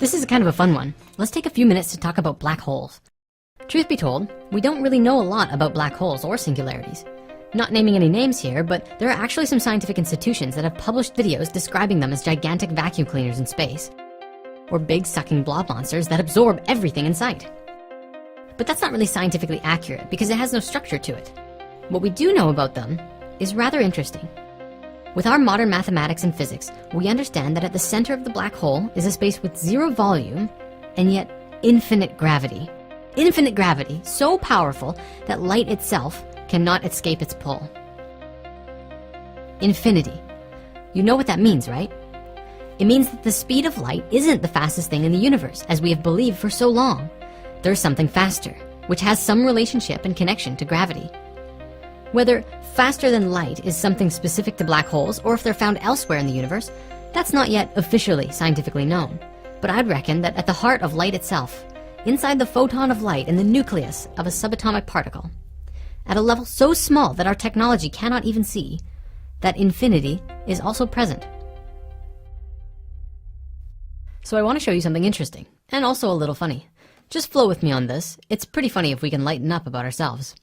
This is kind of a fun one. Let's take a few minutes to talk about black holes. Truth be told, we don't really know a lot about black holes or singularities. Not naming any names here, but there are actually some scientific institutions that have published videos describing them as gigantic vacuum cleaners in space, or big sucking blob monsters that absorb everything in sight. But that's not really scientifically accurate because it has no structure to it. What we do know about them is rather interesting. With our modern mathematics and physics, we understand that at the center of the black hole is a space with zero volume and yet infinite gravity. Infinite gravity, so powerful that light itself cannot escape its pull. Infinity. You know what that means, right? It means that the speed of light isn't the fastest thing in the universe, as we have believed for so long. There's something faster, which has some relationship and connection to gravity. Whether faster than light is something specific to black holes, or if they're found elsewhere in the universe, that's not yet officially scientifically known. But I'd reckon that at the heart of light itself, inside the photon of light in the nucleus of a subatomic particle, at a level so small that our technology cannot even see, that infinity is also present. So I want to show you something interesting, and also a little funny. Just flow with me on this. It's pretty funny if we can lighten up about ourselves.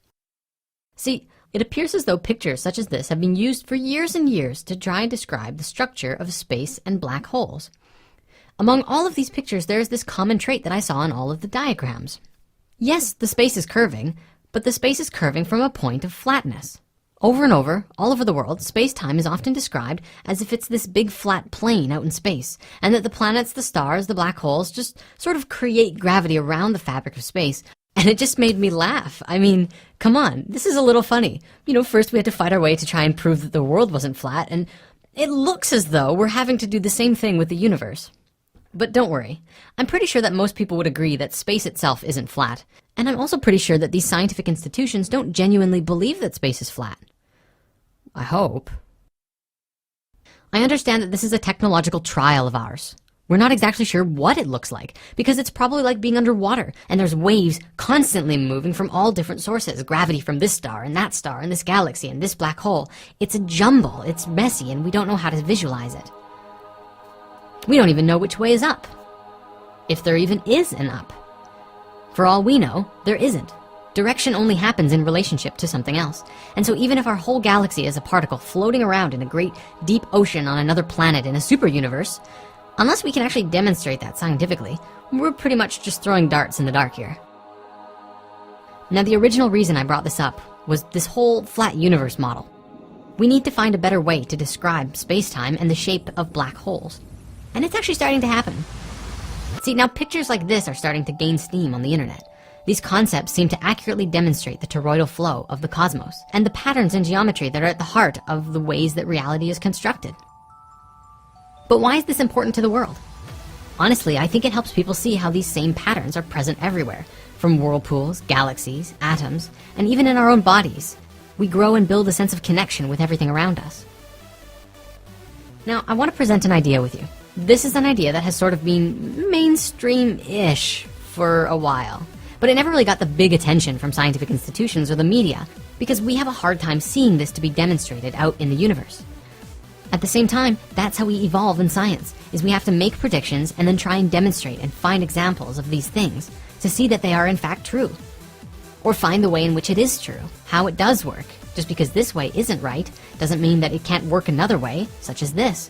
See, it appears as though pictures such as this have been used for years and years to try and describe the structure of space and black holes. Among all of these pictures, there is this common trait that I saw in all of the diagrams. Yes, the space is curving, but the space is curving from a point of flatness. Over and over, all over the world, space-time is often described as if it's this big flat plane out in space, and that the planets, the stars, the black holes just sort of create gravity around the fabric of space. And it just made me laugh. I mean, come on, this is a little funny. You know, first we had to fight our way to try and prove that the world wasn't flat, and it looks as though we're having to do the same thing with the universe. But don't worry, I'm pretty sure that most people would agree that space itself isn't flat. And I'm also pretty sure that these scientific institutions don't genuinely believe that space is flat. I hope. I understand that this is a technological trial of ours. We're not exactly sure what it looks like, because it's probably like being underwater, and there's waves constantly moving from all different sources, gravity from this star, and this galaxy, and this black hole. It's a jumble, it's messy, and we don't know how to visualize it. We don't even know which way is up, if there even is an up. For all we know, there isn't. Direction only happens in relationship to something else. And so even if our whole galaxy is a particle floating around in a great deep ocean on another planet in a super universe, unless we can actually demonstrate that scientifically, we're pretty much just throwing darts in the dark here. Now, the original reason I brought this up was this whole flat universe model. We need to find a better way to describe space-time and the shape of black holes. And it's actually starting to happen. See, now pictures like this are starting to gain steam on the internet. These concepts seem to accurately demonstrate the toroidal flow of the cosmos and the patterns in geometry that are at the heart of the ways that reality is constructed. But why is this important to the world? Honestly, I think it helps people see how these same patterns are present everywhere, from whirlpools, galaxies, atoms, and even in our own bodies. We grow and build a sense of connection with everything around us. Now, I want to present an idea with you. This is an idea that has sort of been mainstream-ish for a while, but it never really got the big attention from scientific institutions or the media because we have a hard time seeing this to be demonstrated out in the universe. At the same time, that's how we evolve in science, is we have to make predictions and then try and demonstrate and find examples of these things to see that they are in fact true. Or find the way in which it is true, how it does work. Just because this way isn't right doesn't mean that it can't work another way, such as this.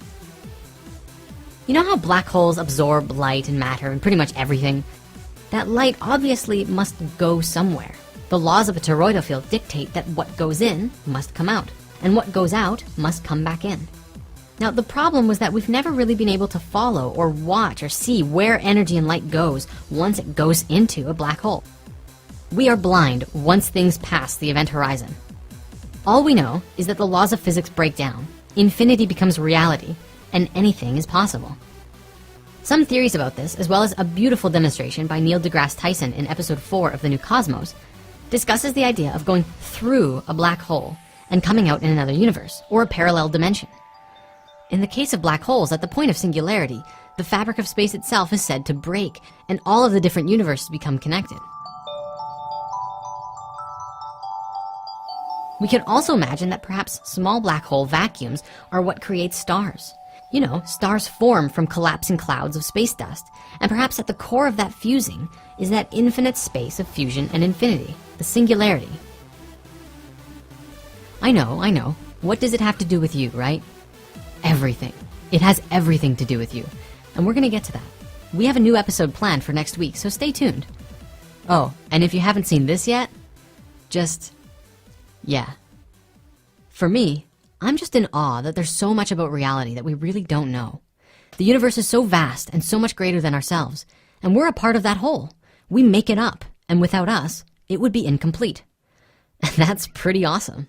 You know how black holes absorb light and matter and pretty much everything? That light obviously must go somewhere. The laws of a toroidal field dictate that what goes in must come out, and what goes out must come back in. Now, the problem was that we've never really been able to follow or watch or see where energy and light goes once it goes into a black hole. We are blind once things pass the event horizon. All we know is that the laws of physics break down, infinity becomes reality, and anything is possible. Some theories about this, as well as a beautiful demonstration by Neil deGrasse Tyson in episode 4 of The New Cosmos, discusses the idea of going through a black hole and coming out in another universe, or a parallel dimension. In the case of black holes, at the point of singularity, the fabric of space itself is said to break, and all of the different universes become connected. We could also imagine that perhaps small black hole vacuums are what creates stars. You know, stars form from collapsing clouds of space dust, and perhaps at the core of that fusing is that infinite space of fusion and infinity, the singularity. I know. What does it have to do with you, right? Everything. It has everything to do with you. And we're gonna get to that. We have a new episode planned for next week, so stay tuned. Oh, and if you haven't seen this yet, yeah. For me, I'm just in awe that there's so much about reality that we really don't know. The universe is so vast and so much greater than ourselves, and we're a part of that whole. We make it up, and without us, it would be incomplete. And that's pretty awesome.